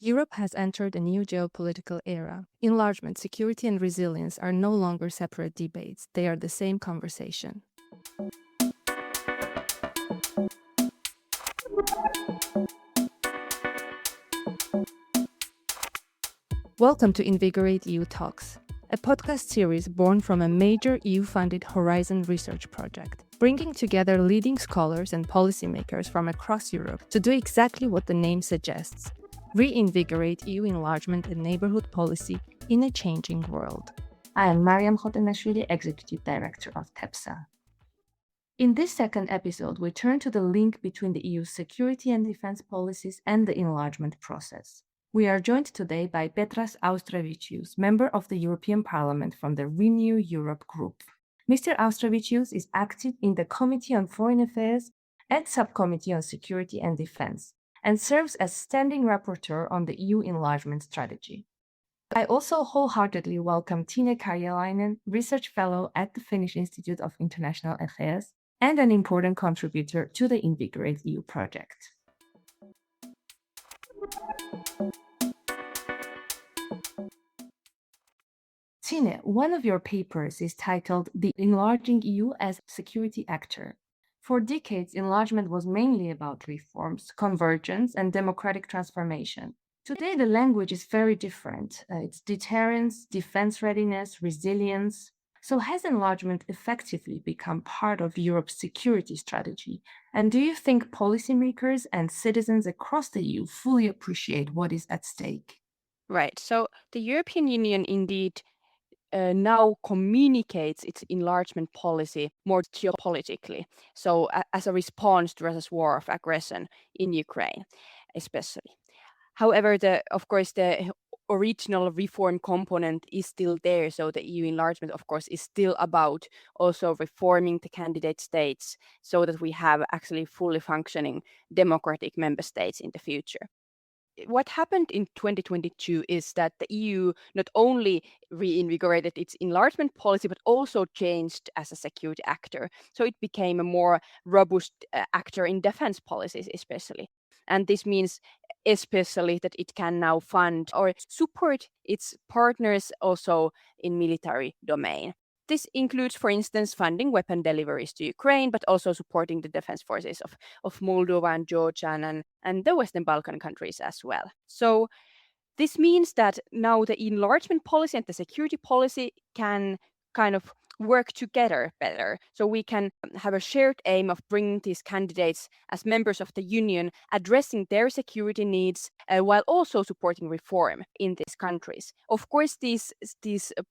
Europe has entered a new geopolitical era. Enlargement, security, and resilience are no longer separate debates, they are the same conversation. Welcome to Invigorate EU Talks, a podcast series born from a major EU-funded Horizon research project, bringing together leading scholars and policymakers from across Europe to do exactly what the name suggests: reinvigorate EU enlargement and neighborhood policy in a changing world. I am Mariam Khotenashvili, Executive Director of TEPSA. In this second episode, we turn to the link between the EU's security and defense policies and the enlargement process. We are joined today by Petras Austrevicius, member of the European Parliament from the Renew Europe group. Mr. Austrevicius is active in the Committee on Foreign Affairs and Subcommittee on Security and Defense, and serves as standing rapporteur on the EU enlargement strategy. I also wholeheartedly welcome Tine Karjalainen, research fellow at the Finnish Institute of International Affairs and an important contributor to the Invigorate EU project. Tine, one of your papers is titled The Enlarging EU as Security Actor. For decades, enlargement was mainly about reforms, convergence, and democratic transformation. Today, the language is very different. It's deterrence, defense readiness, resilience. So has enlargement effectively become part of Europe's security strategy? And do you think policymakers and citizens across the EU fully appreciate what is at stake? Right. So the European Union indeed now communicates its enlargement policy more geopolitically. So as a response to Russia's war of aggression in Ukraine, especially. However, of course, the original reform component is still there. So the EU enlargement, of course, is still about also reforming the candidate states so that we have actually fully functioning democratic member states in the future. What happened in 2022 is that the EU not only reinvigorated its enlargement policy, but also changed as a security actor. So it became a more robust actor in defense policies, especially. And this means especially that it can now fund or support its partners also in military domain. This includes, for instance, funding weapon deliveries to Ukraine, but also supporting the defense forces of Moldova and Georgia and the Western Balkan countries as well. So this means that now the enlargement policy and the security policy can kind of work together better. So we can have a shared aim of bringing these candidates as members of the Union, addressing their security needs while also supporting reform in these countries. Of course, these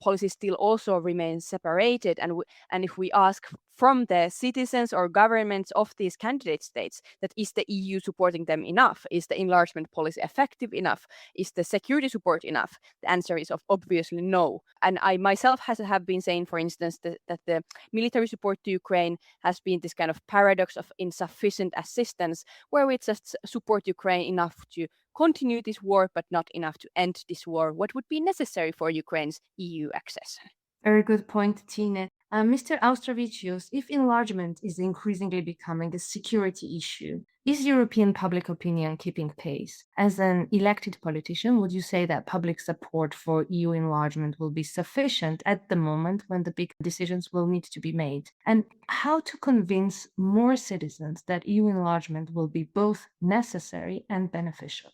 policies still also remain separated, and if we ask from the citizens or governments of these candidate states that is the EU supporting them enough? Is the enlargement policy effective enough? Is the security support enough? The answer is obviously no. And I myself have been saying, for instance, that the military support to Ukraine has been this kind of paradox of insufficient assistance, where we just support Ukraine enough to continue this war, but not enough to end this war, what would be necessary for Ukraine's EU accession. Very good point, Tine. Mr. Austrevicius, if enlargement is increasingly becoming a security issue, is European public opinion keeping pace? As an elected politician, would you say that public support for EU enlargement will be sufficient at the moment when the big decisions will need to be made? And how to convince more citizens that EU enlargement will be both necessary and beneficial?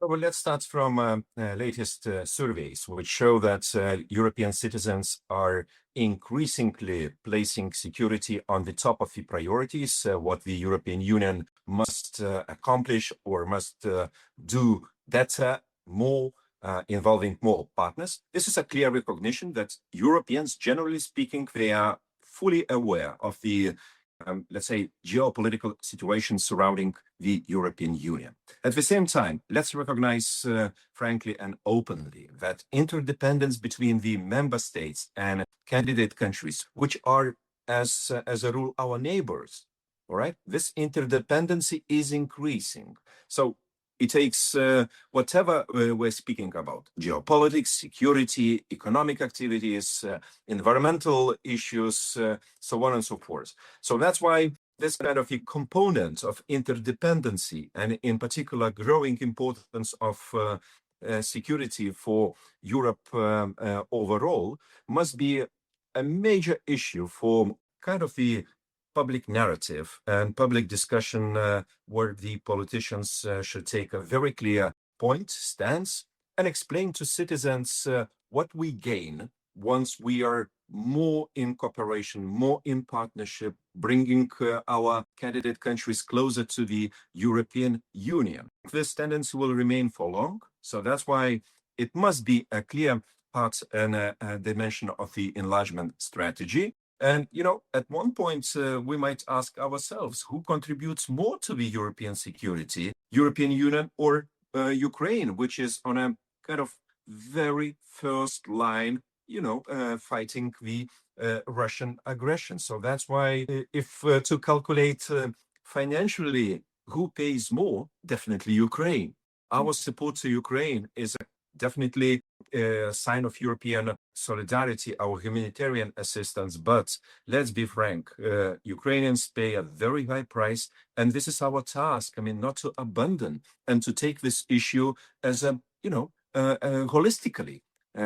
Well, let's start from latest surveys, which show that European citizens are increasingly placing security on the top of the priorities, what the European Union must accomplish or must do better, more, involving more partners. This is a clear recognition that Europeans, generally speaking, they are fully aware of the let's say, geopolitical situation surrounding the European Union. At the same time, let's recognize frankly and openly that interdependence between the member states and candidate countries, which are, as a rule, our neighbors, all right? This interdependency is increasing. So it takes whatever we're speaking about, geopolitics, security, economic activities, environmental issues, so on and so forth. So that's why this kind of a component of interdependency, and in particular, growing importance of security for Europe overall, must be a major issue for kind of the public narrative and public discussion, where the politicians should take a very clear stance and explain to citizens what we gain once we are more in cooperation, more in partnership, bringing our candidate countries closer to the European Union. This tendency will remain for long, so that's why it must be a clear part and a dimension of the enlargement strategy. And, at one point, we might ask ourselves, who contributes more to the European security, European Union or Ukraine, which is on a kind of very first line, fighting the Russian aggression. So that's why if to calculate financially who pays more, definitely Ukraine. Our support to Ukraine is definitely a sign of European solidarity, our humanitarian assistance. But let's be frank, Ukrainians pay a very high price, and this is our task. I mean, not to abandon and to take this issue as holistically,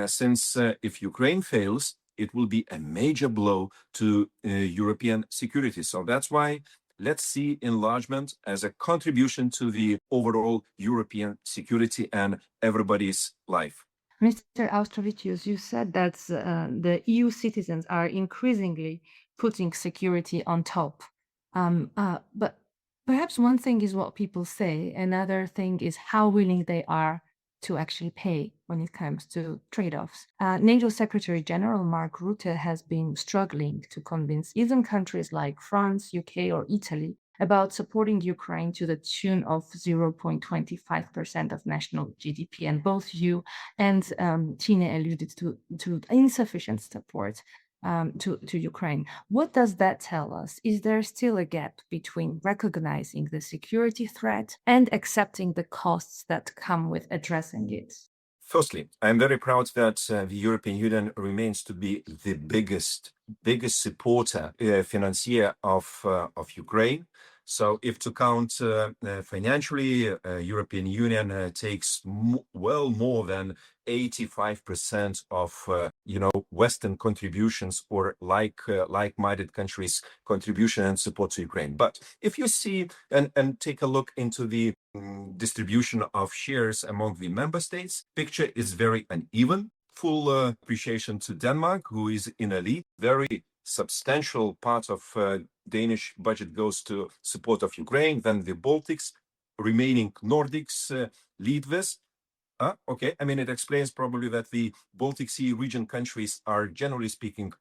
since if Ukraine fails, it will be a major blow to European security. So that's why let's see enlargement as a contribution to the overall European security and everybody's life. Mr. Austrovicius, you said that the EU citizens are increasingly putting security on top. But perhaps one thing is what people say, another thing is how willing they are to actually pay when it comes to trade-offs. NATO Secretary General Mark Rutte has been struggling to convince even countries like France, UK, or Italy about supporting Ukraine to the tune of 0.25% of national GDP. And both you and Tine alluded to insufficient support to Ukraine. What does that tell us? Is there still a gap between recognizing the security threat and accepting the costs that come with addressing it? Firstly, I'm very proud that the European Union remains to be the biggest supporter, financier of Ukraine. So if to count financially, European Union takes well more than 85% of Western contributions or like-minded countries' contribution and support to Ukraine. But if you see and take a look into the distribution of shares among the member states, picture is very uneven. Full appreciation to Denmark, who is in a lead. Very substantial part of Danish budget goes to support of Ukraine. Then the Baltics, remaining Nordics lead this. Okay, I mean, it explains probably that the Baltic Sea region countries are, generally speaking,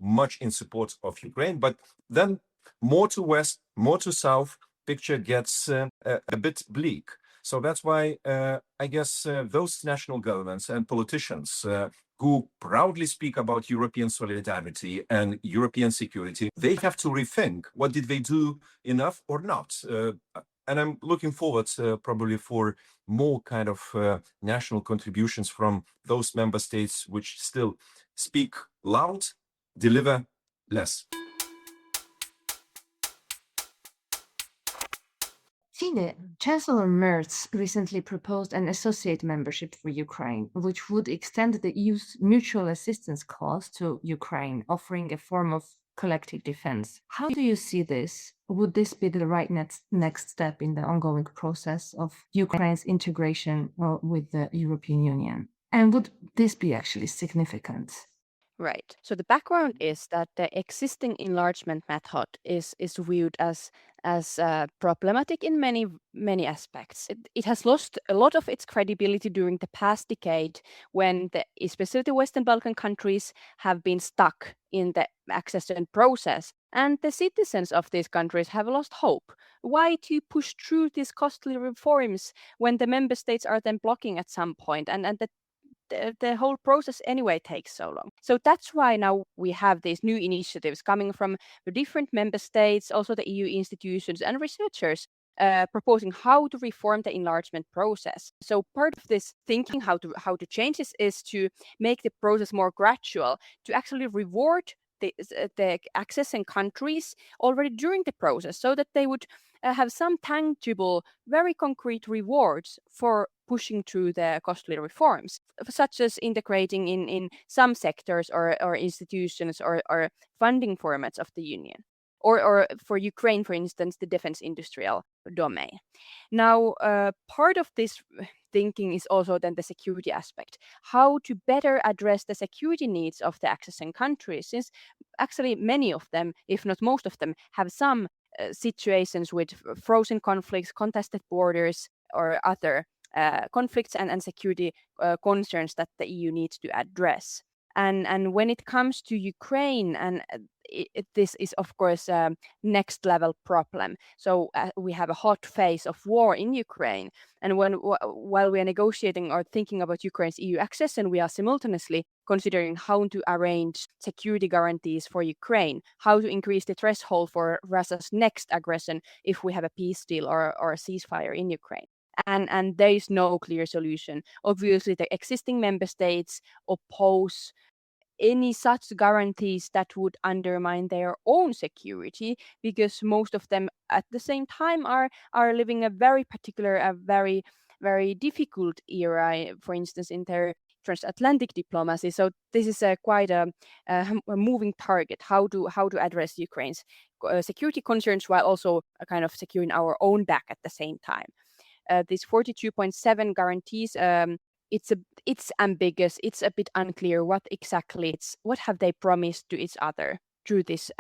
much in support of Ukraine. But then more to west, more to south, picture gets a bit bleak. So that's why I guess those national governments and politicians who proudly speak about European solidarity and European security, they have to rethink what did they do enough or not. And I'm looking forward probably for more kind of national contributions from those member states which still speak loud, deliver less. Tine, Chancellor Merz recently proposed an associate membership for Ukraine, which would extend the EU's mutual assistance clause to Ukraine, offering a form of collective defense. How do you see this? Would this be the right next step in the ongoing process of Ukraine's integration with the European Union? And would this be actually significant? Right. So the background is that the existing enlargement method is viewed as problematic in many aspects. It has lost a lot of its credibility during the past decade, when especially the Western Balkan countries have been stuck in the accession process, and the citizens of these countries have lost hope. Why to push through these costly reforms when the member states are then blocking at some point, and the whole process anyway takes so long. So that's why now we have these new initiatives coming from the different member states, also the EU institutions and researchers proposing how to reform the enlargement process. So part of this thinking how to change this is to make the process more gradual, to actually reward the accession countries already during the process, so that they would have some tangible, very concrete rewards for pushing through the costly reforms, such as integrating in some sectors or institutions or funding formats of the Union. Or for Ukraine, for instance, the defense industrial domain. Now, part of this thinking is also then the security aspect, how to better address the security needs of the accessing countries, since actually many of them, if not most of them, have some situations with frozen conflicts, contested borders, or other conflicts and security concerns that the EU needs to address. And when it comes to Ukraine, and this is of course a next level problem. So we have a hot phase of war in Ukraine, and while we are negotiating or thinking about Ukraine's EU accession, we are simultaneously considering how to arrange security guarantees for Ukraine, how to increase the threshold for Russia's next aggression if we have a peace deal or a ceasefire in Ukraine. And there is no clear solution. Obviously, the existing member states oppose any such guarantees that would undermine their own security, because most of them at the same time are living a very particular, a very difficult era, for instance, in their transatlantic diplomacy. So this is quite a moving target, how to address Ukraine's security concerns while also kind of securing our own back at the same time. These 42.7 guarantees, it's ambiguous. It's a bit unclear what have they promised to each other through this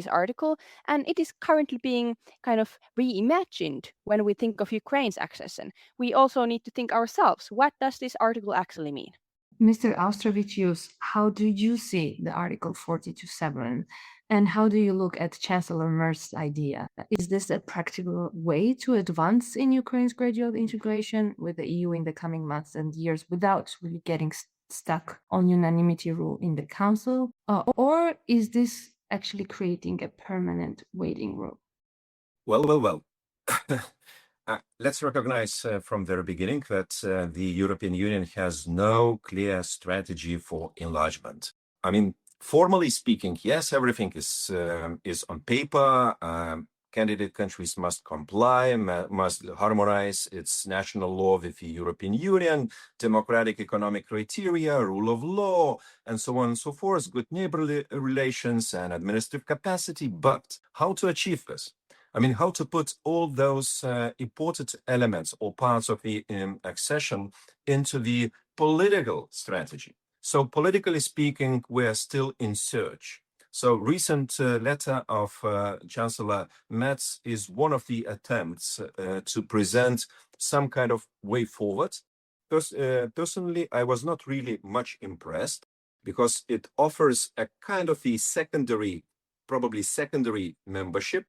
article, and it is currently being kind of reimagined when we think of Ukraine's accession. We also need to think ourselves, what does this article actually mean? Mr. Austrovicius, how do you see the Article 42.7, and how do you look at Chancellor Merz's idea? Is this a practical way to advance in Ukraine's gradual integration with the EU in the coming months and years without really getting stuck on unanimity rule in the Council? Or is this actually creating a permanent waiting room? Well. Let's recognize from the beginning that the European Union has no clear strategy for enlargement. I mean, formally speaking, yes, everything is on paper. Candidate countries must comply, must harmonize its national law with the European Union, democratic economic criteria, rule of law, and so on and so forth, good neighborly relations and administrative capacity. But how to achieve this? I mean, how to put all those important elements or parts of the accession into the political strategy. So politically speaking, we're still in search. So recent letter of Chancellor Merz is one of the attempts to present some kind of way forward. Personally, I was not really much impressed because it offers a kind of the probably secondary membership,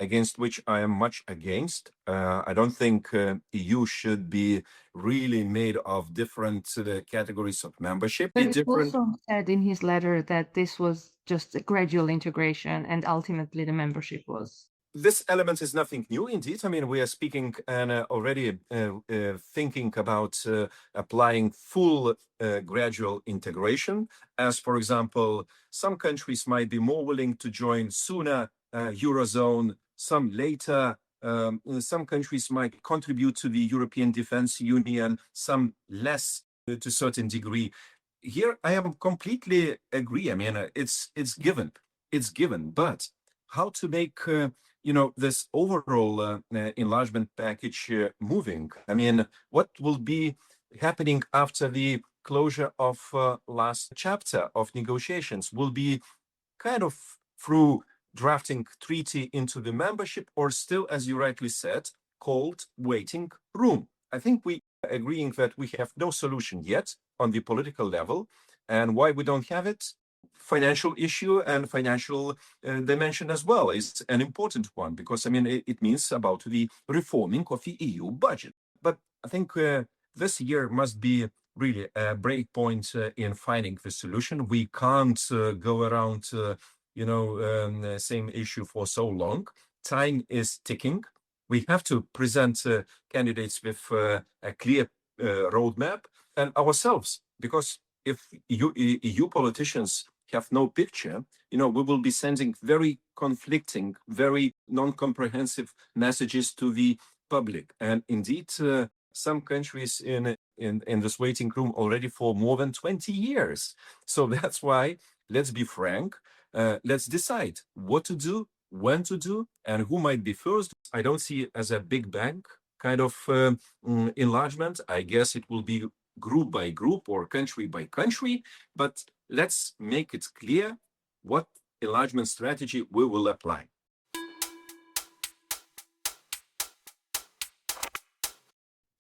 against which I am much against. I don't think EU should be really made of different categories of membership. But he also said in his letter that this was just a gradual integration and ultimately the membership was. This element is nothing new, indeed. I mean, we are speaking and already thinking about applying full gradual integration, as, for example, some countries might be more willing to join sooner Eurozone, some later. Some countries might contribute to the European Defense Union, some less to a certain degree. Here, I am completely agree. I mean, it's given. But how to make this overall enlargement package moving? I mean, what will be happening after the closure of last chapter of negotiations? Will be kind of through drafting treaty into the membership, or still, as you rightly said, called waiting room? I think we are agreeing that we have no solution yet on the political level. And why we don't have it? Financial issue and financial dimension as well is an important one, because, I mean, it means about the reforming of the EU budget. But I think this year must be really a break point in finding the solution. We can't go around same issue for so long. Time is ticking. We have to present candidates with a clear roadmap, and ourselves, because if EU politicians have no picture, we will be sending very conflicting, very non-comprehensive messages to the public. And indeed, some countries in this waiting room already for more than 20 years. So that's why, let's be frank, let's decide what to do, when to do, and who might be first. I don't see it as a big bang kind of enlargement. I guess it will be group by group or country by country, but let's make it clear what enlargement strategy we will apply.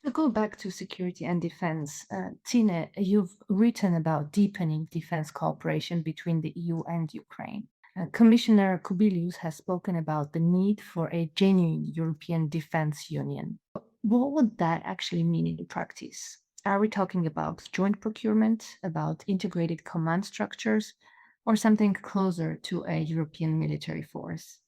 To go back to security and defense, Tine, you've written about deepening defense cooperation between the EU and Ukraine. Commissioner Kubilius has spoken about the need for a genuine European defense union. What would that actually mean in practice? Are we talking about joint procurement, about integrated command structures, or something closer to a European military force?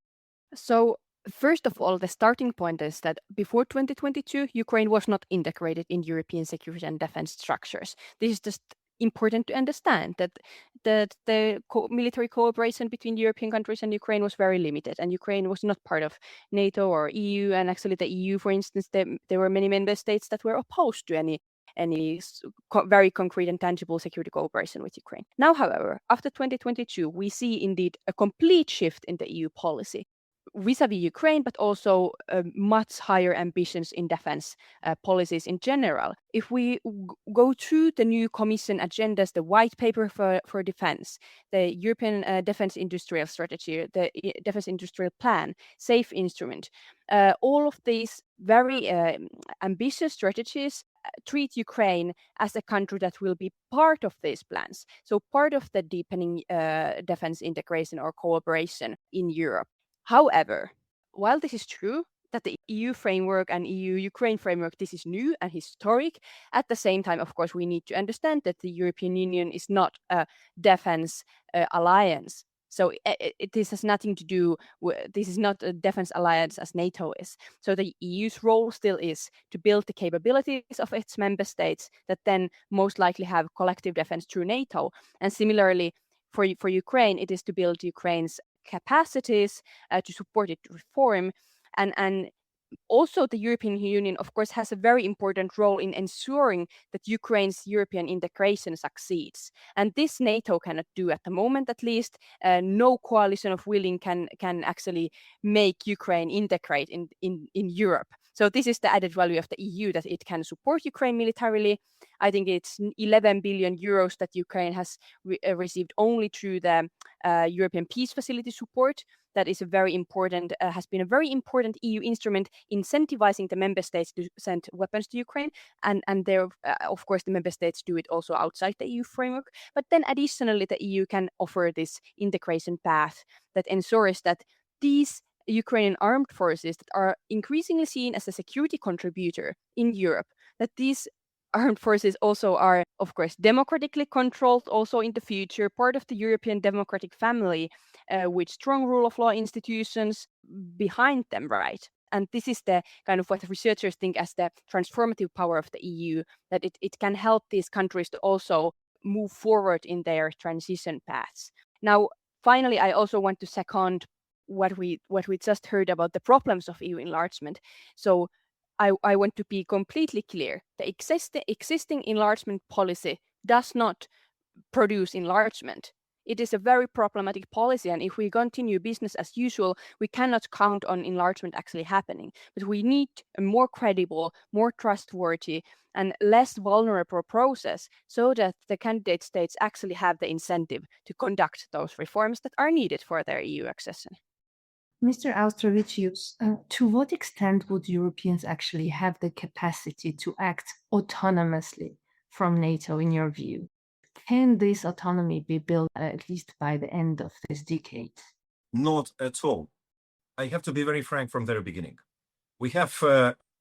So, first of all, the starting point is that before 2022, Ukraine was not integrated in European security and defense structures. This is just important to understand that the military cooperation between European countries and Ukraine was very limited, and Ukraine was not part of NATO or EU. And actually, the EU, for instance, there were many member states that were opposed to any very concrete and tangible security cooperation with Ukraine. Now, however, after 2022, we see indeed a complete shift in the EU policy vis-a-vis Ukraine, but also much higher ambitions in defense policies in general. If we go through the new Commission agendas, the white paper for defense, the European Defense Industrial Strategy, the Defense Industrial Plan, SAFE instrument, all of these very ambitious strategies treat Ukraine as a country that will be part of these plans. So part of the deepening defense integration or cooperation in Europe. However, while this is true, that the EU framework and EU-Ukraine framework, this is new and historic, at the same time, of course, we need to understand that the European Union is not a defense alliance. So this has nothing to do with, this is not a defense alliance as NATO is. So the EU's role still is to build the capabilities of its member states that then most likely have collective defense through NATO. And similarly, for Ukraine, it is to build Ukraine's capacities to support it reform, and also the European Union, of course, has a very important role in ensuring that Ukraine's European integration succeeds, and this NATO cannot do at the moment. At least no coalition of willing can actually make Ukraine integrate in Europe. So this is the added value of the EU, that it can support Ukraine militarily. I think it's 11 billion euros that Ukraine has received only through the European Peace Facility support. That is a very important, has been a very important EU instrument incentivizing the member states to send weapons to Ukraine. And there, of course, the member states do it also outside the EU framework. But then additionally, the EU can offer this integration path that ensures that these Ukrainian armed forces that are increasingly seen as a security contributor in Europe, that these armed forces also are, of course, democratically controlled also in the future, part of the European democratic family with strong rule of law institutions behind them, right? And this is the kind of what researchers think as the transformative power of the EU, that it can help these countries to also move forward in their transition paths. Now, finally, I also want to second what we just heard about the problems of EU enlargement. So I want to be completely clear. The existing enlargement policy does not produce enlargement. It is a very problematic policy, and if we continue business as usual, we cannot count on enlargement actually happening. But we need a more credible, more trustworthy, and less vulnerable process so that the candidate states actually have the incentive to conduct those reforms that are needed for their EU accession. Mr. Austrovicius, to what extent would Europeans actually have the capacity to act autonomously from NATO, in your view? Can this autonomy be built at least by the end of this decade? Not at all. I have to be very frank from the very beginning. We have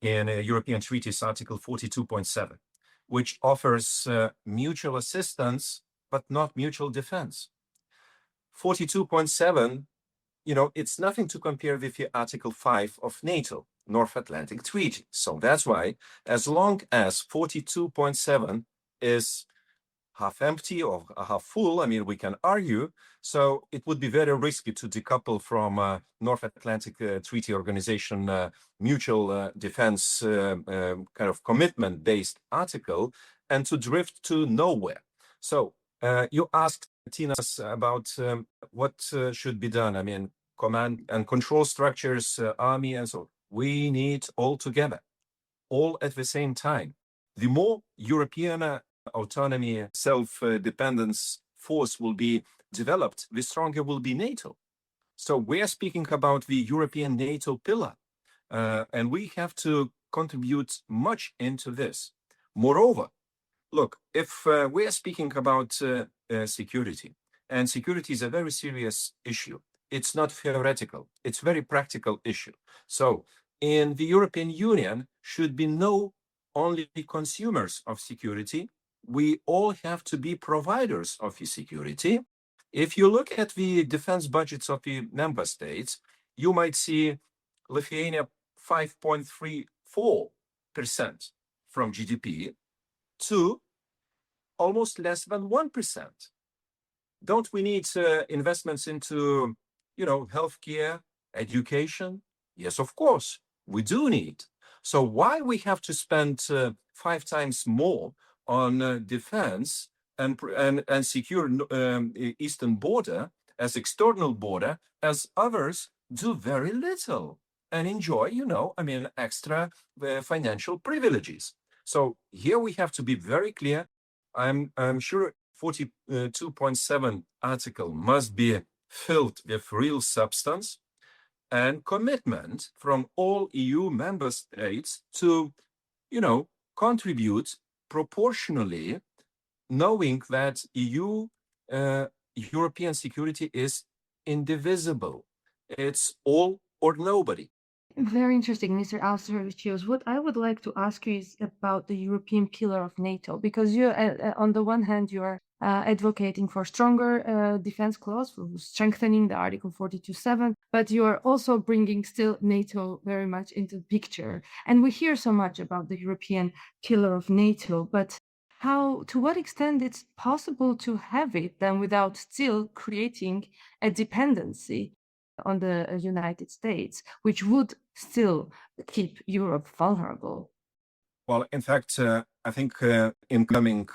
in European treaties Article 42.7, which offers mutual assistance, but not mutual defense. 42.7, it's nothing to compare with the Article 5 of NATO, North Atlantic Treaty. So that's why, as long as 42.7 is half empty or half full. I mean, we can argue. So it would be very risky to decouple from North Atlantic Treaty Organization mutual defense kind of commitment-based article and to drift to nowhere. So you asked Tinas about what should be done. I mean, command and control structures, army, and so on. We need all together, all at the same time. The more European autonomy, self-dependence force will be developed, the stronger will be NATO. So we are speaking about the European NATO pillar, and we have to contribute much into this. Moreover, look, if we are speaking about security, and security is a very serious issue, it's not theoretical, it's a very practical issue. So in the European Union should be no only consumers of security, we all have to be providers of the security. If you look at the defense budgets of the member states, you might see Lithuania 5.34% from GDP to almost less than 1%. Don't we need investments into, healthcare, education? Yes, of course, we do need. So why we have to spend 5 times more on defense and secure eastern border as external border, as others do very little and enjoy, extra financial privileges. So here we have to be very clear. I'm sure 42.7 article must be filled with real substance and commitment from all EU member states to, contribute proportionally, knowing that European security is indivisible. It's all or nobody. Very interesting, Mr. Austerlitz. What I would like to ask you is about the European pillar of NATO, because you, on the one hand, you are advocating for stronger defense clause, for strengthening the Article 42.7, but you are also bringing still NATO very much into the picture. And we hear so much about the European pillar of NATO, but to what extent it's possible to have it then without still creating a dependency on the United States, which would still keep Europe vulnerable? Well, in fact, I think incoming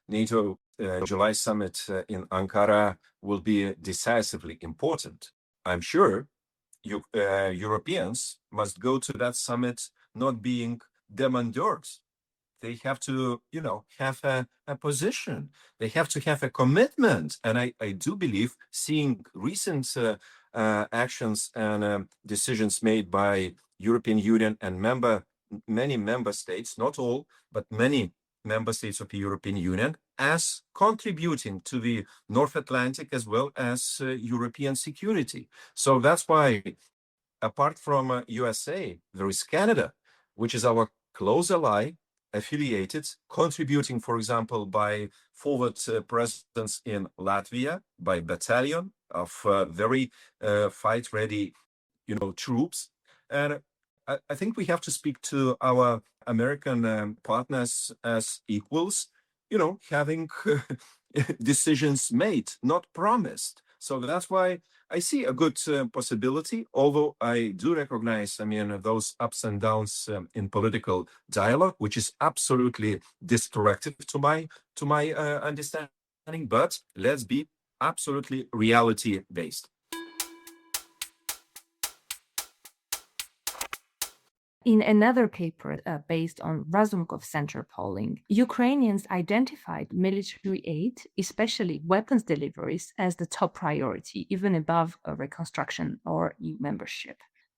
NATO July summit in Ankara will be decisively important. I'm sure Europeans must go to that summit not being demandeurs. They have to, have a position. They have to have a commitment. And I do believe, seeing recent actions and decisions made by European Union and many member states, not all, but many member states of the European Union, as contributing to the North Atlantic as well as European security. So that's why, apart from USA, there is Canada, which is our close ally, affiliated, contributing, for example, by forward presence in Latvia, by battalion of very fight-ready, troops. And I think we have to speak to our American partners as equals, having decisions made, not promised. So that's why I see a good possibility, although I do recognize, those ups and downs in political dialogue, which is absolutely destructive to my understanding. But let's be absolutely reality-based. In another paper based on Razumkov Center polling, Ukrainians identified military aid, especially weapons deliveries, as the top priority, even above reconstruction or EU membership.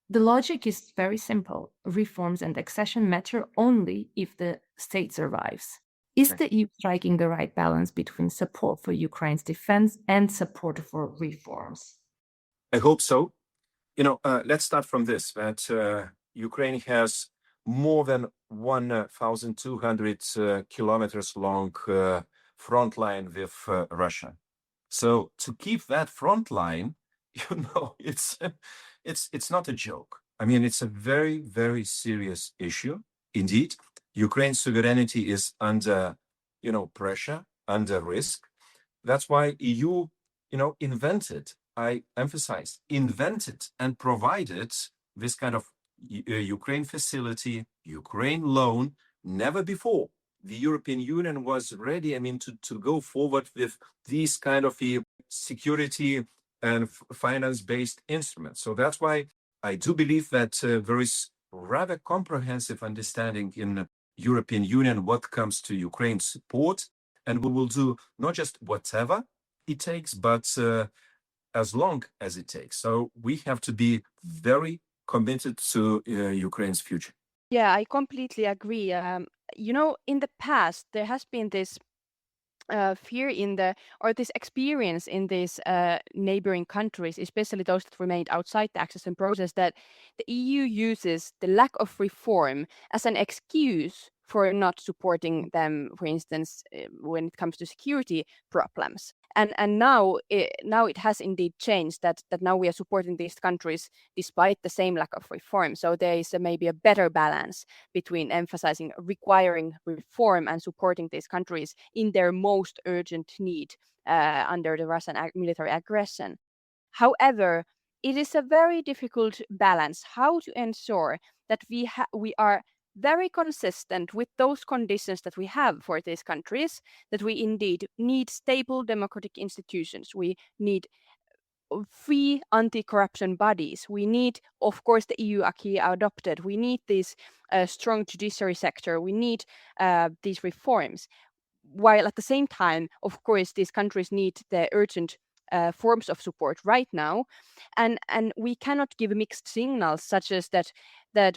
The logic is very simple. Reforms and accession matter only if the state survives. Is the EU striking the right balance between support for Ukraine's defense and support for reforms? I hope so. Let's start from this, that Ukraine has more than 1,200 kilometers long front line with Russia. So to keep that front line, it's not a joke. It's a very, very serious issue. Indeed, Ukraine's sovereignty is under, pressure. under risk. That's why EU, invented, I emphasize, invented and provided this kind of Ukraine facility, Ukraine loan. Never before the European Union was ready, to go forward with these kind of security and finance-based instruments. So that's why I do believe that there is rather comprehensive understanding in the European Union what comes to Ukraine's support, and we will do not just whatever it takes, but as long as it takes. So we have to be very committed to Ukraine's future. Yeah, I completely agree. In the past, there has been this fear this experience in these neighboring countries, especially those that remained outside the accession process, that the EU uses the lack of reform as an excuse for not supporting them, for instance, when it comes to security problems. And now it has indeed changed that now we are supporting these countries despite the same lack of reform. So there is maybe a better balance between emphasizing requiring reform and supporting these countries in their most urgent need under the Russian military aggression. However, it is a very difficult balance how to ensure that we are very consistent with those conditions that we have for these countries, that we indeed need stable democratic institutions. We need free anti-corruption bodies. We need, of course, the EU acquis adopted. We need this strong judiciary sector. We need these reforms. While at the same time, of course, these countries need the urgent forms of support right now, and we cannot give mixed signals, such as that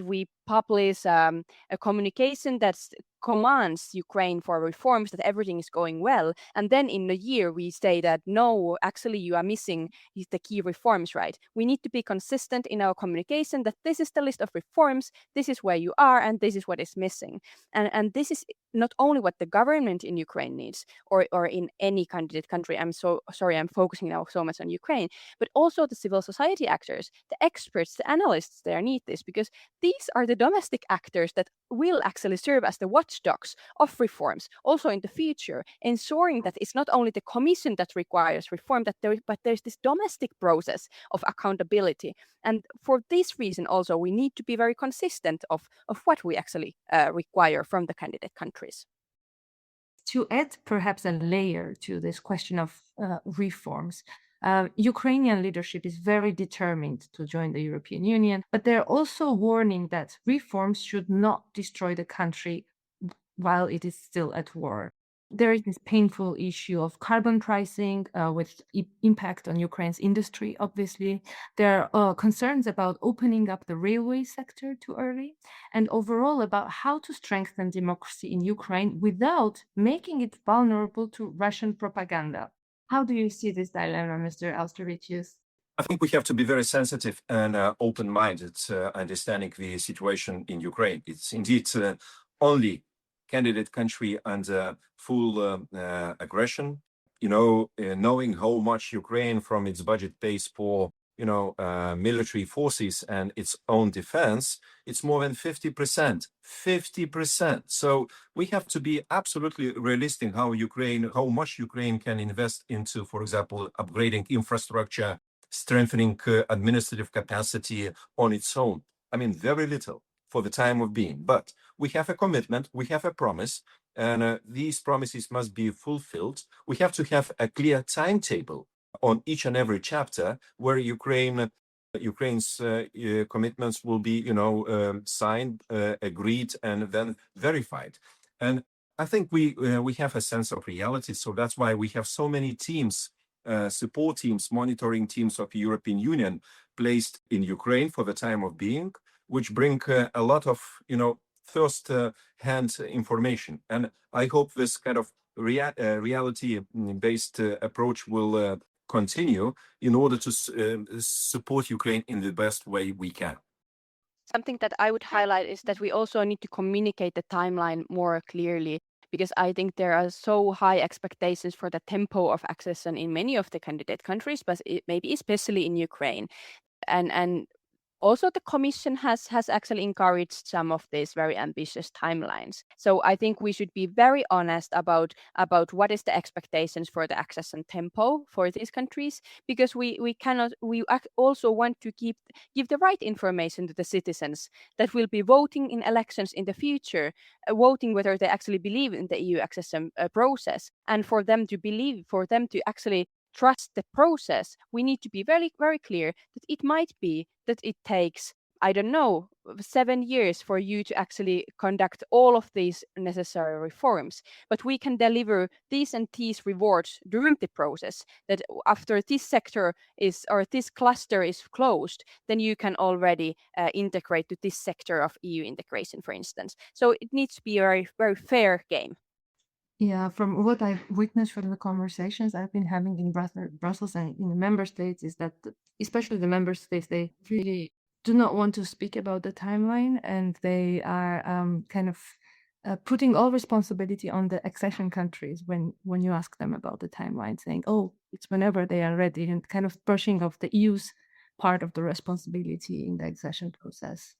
we publish a communication that commands Ukraine for reforms, that everything is going well, and then in a year we say that no, actually you are missing the key reforms, right? We need to be consistent in our communication that this is the list of reforms, this is where you are, and this is what is missing. And this is not only what the government in Ukraine needs, or in any candidate country. I'm so sorry, I'm focusing now so much on Ukraine, but also the civil society actors, the experts, the analysts there need this, because these are the domestic actors that will actually serve as the watchdogs of reforms also in the future, ensuring that it's not only the commission that requires reform, but there's this domestic process of accountability. And for this reason also, we need to be very consistent of what we actually require from the candidate countries. To add perhaps a layer to this question of reforms, Ukrainian leadership is very determined to join the European Union, but they're also warning that reforms should not destroy the country while it is still at war. There is this painful issue of carbon pricing with impact on Ukraine's industry, obviously. There are concerns about opening up the railway sector too early, and overall about how to strengthen democracy in Ukraine without making it vulnerable to Russian propaganda. How do you see this dilemma, Mr. Austervicius? I think we have to be very sensitive and open-minded, understanding the situation in Ukraine. It's indeed only candidate country under full aggression. Knowing how much Ukraine from its budget pays for military forces and its own defense, it's more than 50%. 50%. So we have to be absolutely realistic how much Ukraine can invest into, for example, upgrading infrastructure, strengthening administrative capacity on its own. Very little for the time of being. But we have a commitment, we have a promise, and these promises must be fulfilled. We have to have a clear timetable on each and every chapter where Ukraine's commitments will be, signed, agreed, and then verified. And I think we have a sense of reality. So that's why we have so many teams, support teams, monitoring teams of the European Union placed in Ukraine for the time of being, which bring a lot of, first-hand information. And I hope this kind of reality-based approach will continue in order to support Ukraine in the best way we can. Something that I would highlight is that we also need to communicate the timeline more clearly, because I think there are so high expectations for the tempo of accession in many of the candidate countries, but maybe especially in Ukraine. And Also, the Commission has actually encouraged some of these very ambitious timelines. So I think we should be very honest about what is the expectations for the accession tempo for these countries, because we cannot also want to give the right information to the citizens that will be voting in elections in the future, voting whether they actually believe in the EU accession process, and for them to actually trust the process, we need to be very, very clear that it might be that it takes, I don't know, 7 years for you to actually conduct all of these necessary reforms. But we can deliver these and these rewards during the process, that after this sector is, or this cluster is closed, then you can already integrate to this sector of EU integration, for instance. So it needs to be a very, very fair game. Yeah, from what I've witnessed from the conversations I've been having in Brussels and in the member states, is that especially the member states, they really do not want to speak about the timeline, and they are kind of putting all responsibility on the accession countries when you ask them about the timeline, saying, "Oh, it's whenever they are ready," and kind of brushing off the EU's part of the responsibility in the accession process.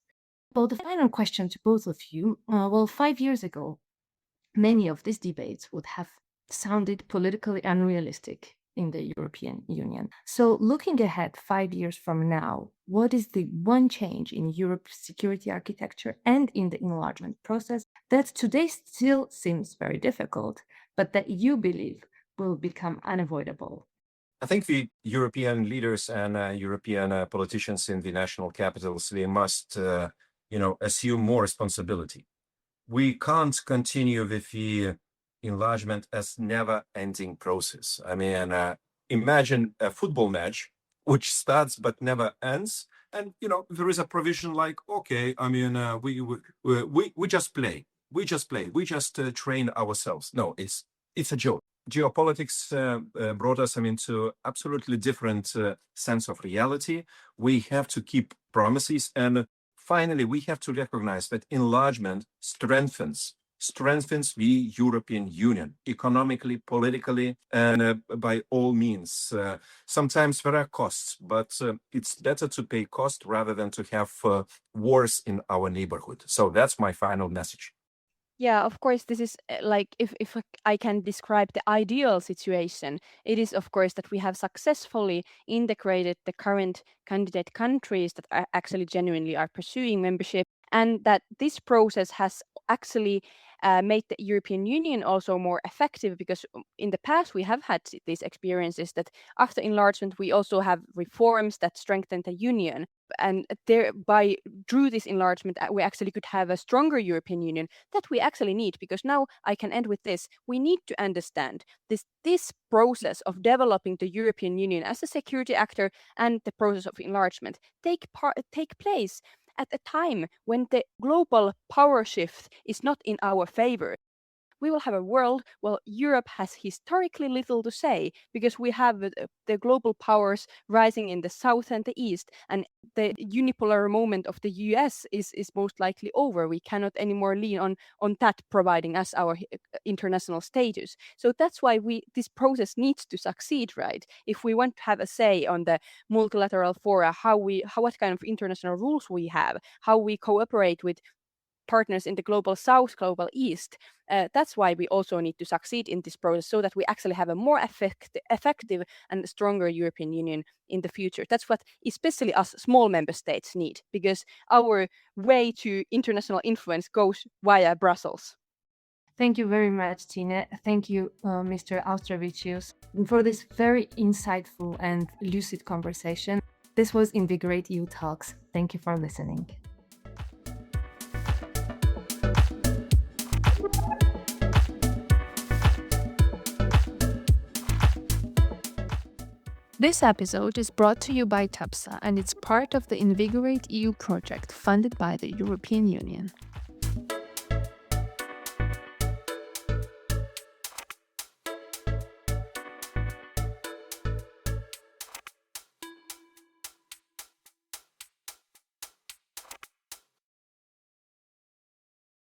Well, the final question to both of you. Well, 5 years ago, many of these debates would have sounded politically unrealistic in the European Union. So, looking ahead 5 years from now, what is the one change in Europe's security architecture and in the enlargement process that today still seems very difficult, but that you believe will become unavoidable? I think the European leaders and European politicians in the national capitals, they must, assume more responsibility. We can't continue with the enlargement as never-ending process. I mean, imagine a football match which starts but never ends, and there is a provision like, okay, I mean, we just play, we just train ourselves. No, it's a joke. Geopolitics brought us, to absolutely different sense of reality. We have to keep promises, and finally, we have to recognize that enlargement strengthens the European Union economically, politically, and by all means. Sometimes there are costs, but it's better to pay cost rather than to have wars in our neighborhood. So that's my final message. Yeah, of course, this is like, if I can describe the ideal situation, it is, of course, that we have successfully integrated the current candidate countries that are actually genuinely are pursuing membership, and that this process has actually made the European Union also more effective, because in the past we have had these experiences that after enlargement we also have reforms that strengthen the union, and thereby through this enlargement we actually could have a stronger European Union that we actually need. Because now I can end with this: we need to understand this process of developing the European Union as a security actor and the process of enlargement take place at a time when the global power shift is not in our favor. We will have a world where Europe has historically little to say, because we have the global powers rising in the south and the east, and the unipolar moment of the US is most likely over. We cannot anymore lean on that providing us our international status. So that's why this process needs to succeed, right? If we want to have a say on the multilateral fora, what kind of international rules we have, how we cooperate with partners in the global south, global east. That's why we also need to succeed in this process, so that we actually have a more effective and stronger European Union in the future. That's what especially us small member states need, because our way to international influence goes via Brussels. Thank you very much, Tine. Thank you, Mr. Austravicius, for this very insightful and lucid conversation. This was Invigorate EU Talks. Thank you for listening. This episode is brought to you by TAPSA, and it's part of the Invigorate EU project funded by the European Union.